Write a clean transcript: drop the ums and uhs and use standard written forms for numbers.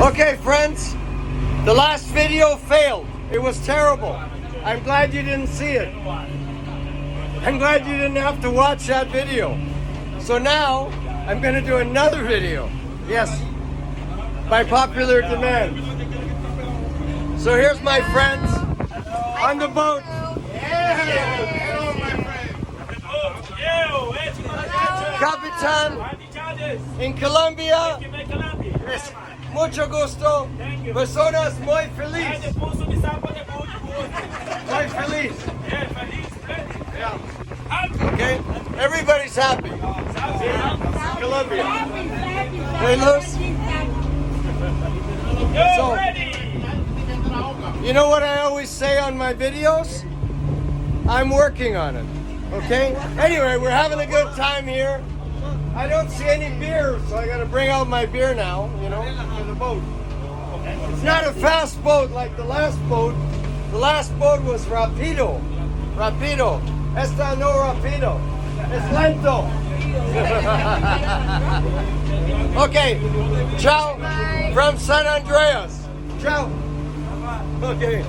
Okay, friends, the last video failed. It was terrible. I'm glad you didn't see it. I'm glad you didn't have to watch that video. So now, I'm going to do another video. Yes, by popular demand. So here's my friends on the boat. Hello, my friend. Capitan in Colombia. Es mucho gusto. Personas muy feliz. Muy feliz. Okay? Everybody's happy. Colombia. Hey, Luz? So, you know what I always say on my videos? I'm working on it. Okay? Anyway, we're having a good time here. I don't see any beer, so I gotta bring out my beer now, you know, for the boat. It's not a fast boat like the last boat. The last boat was rapido. Rapido. Esta no rapido. Es lento. Okay. Ciao from San Andreas. Ciao. Okay.